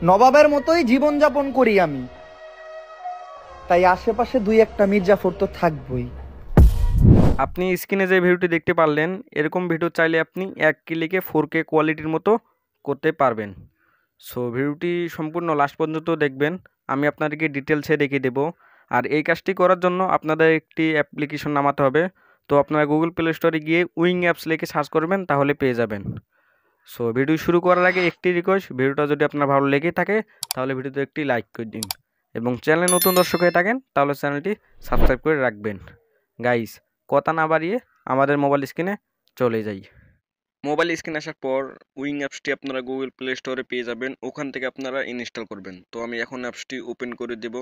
নবাবের মতোই জীবনযাপন করি আমি, তাই আশেপাশে দুই একটা মির্জাফর তো থাকবই। আপনি স্ক্রিনে যে ভিডিওটি দেখতে পারলেন, এরকম ভিডিও চাইলে আপনি এক ক্লিকে 4K কোয়ালিটির মতো করতে পারবেন। সো ভিডিওটি সম্পূর্ণ লাস্ট পর্যন্ত দেখবেন, আমি আপনাদেরকে ডিটেলসে দেখিয়ে দেবো। আর এই কাজটি করার জন্য আপনাদের একটি অ্যাপ্লিকেশন নামাতে হবে। তো আপনারা গুগল প্লে স্টোরে গিয়ে উইং অ্যাপস লিখে সার্চ করবেন, তাহলে পেয়ে যাবেন। সো ভিডিও শুরু করার আগে একটি রিকোয়েস্ট, ভিডিওটা যদি আপনার ভালো লেগে থাকে তাহলে ভিডিওতে একটি লাইক করে দিন, এবং চ্যানেলে নতুন দর্শক হয়ে থাকেন তাহলে চ্যানেলটি সাবস্ক্রাইব করে রাখবেন। গাইস, কথা না বাড়িয়ে আমাদের মোবাইল স্ক্রিনে চলে যাই। মোবাইল স্ক্রিনে আসার পর উইং অ্যাপসটি আপনারা গুগল প্লে স্টোরে পেয়ে যাবেন, ওখান থেকে আপনারা ইনস্টল করবেন। তো আমি এখন অ্যাপসটি ওপেন করে দেব।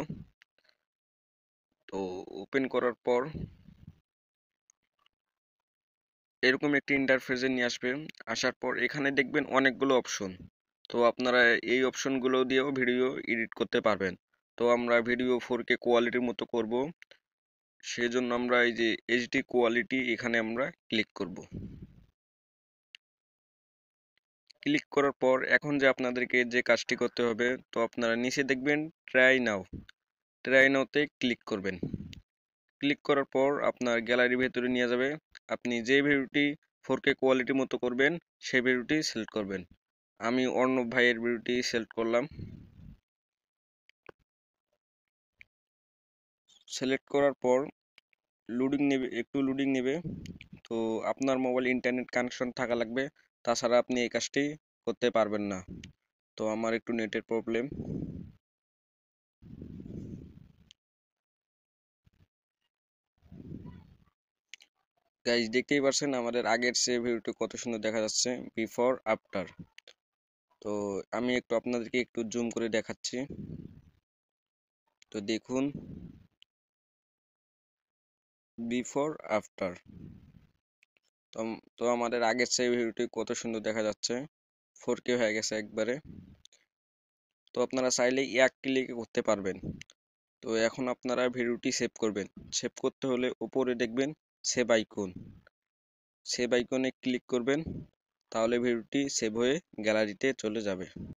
তো ওপেন করার পর এরকম একটি ইন্টারফেসে নিয়ে আসবে। আসার পর এখানে দেখবেন অনেকগুলো অপশন। তো আপনারা এই অপশনগুলো দিয়েও ভিডিও এডিট করতে পারবেন। তো আমরা ভিডিও 4K কোয়ালিটির মতো করব, সেজন্য আমরা এই যে এইচডি কোয়ালিটি এখানে আমরা ক্লিক করব। ক্লিক করার পর এখন যে আপনাদেরকে যে কাজটি করতে হবে, তো আপনারা নিচে দেখবেন ট্রাই নাওতে ক্লিক করবেন। ক্লিক করার পর আপনার গ্যালারির ভেতরে নিয়ে যাবে। আপনি যে ভিডিওটি 4K কোয়ালিটির মতো করবেন সেই ভিডিওটি সিলেক্ট করবেন। আমি অর্ণব ভাইয়ের ভিডিওটি সিলেক্ট করলাম। সিলেক্ট করার পর লোডিং নেবে, একটু লোডিং নেবে। তো আপনার মোবাইল ইন্টারনেট কানেকশন থাকা লাগবে, তাছাড়া আপনি এই কাজটি করতে পারবেন না। তো আমার একটু নেটের প্রবলেম। গাইজ, দেখতেই পারছেন আমাদের আগের সে ভিডিওটি কত সুন্দর দেখা যাচ্ছে, বিফোর আফটার। তো আমি একটু আপনাদেরকে একটু জুম করে দেখাচ্ছি। তো দেখুন, বিফোর আফটার। তো তো আমাদের আগের সেই ভিডিওটি কত সুন্দর দেখা যাচ্ছে, 4K হয়ে গেছে একবারে। তো আপনারা চাইলে এক ক্লিকে করতে পারবেন। তো এখন আপনারা ভিডিওটি সেভ করবেন। সেভ করতে হলে উপরে দেখবেন সেভ আইকন, সেভ আইকনে ক্লিক করবেন, তাহলে ভিডিওটি সেভ হয়ে গ্যালারিতে চলে যাবে।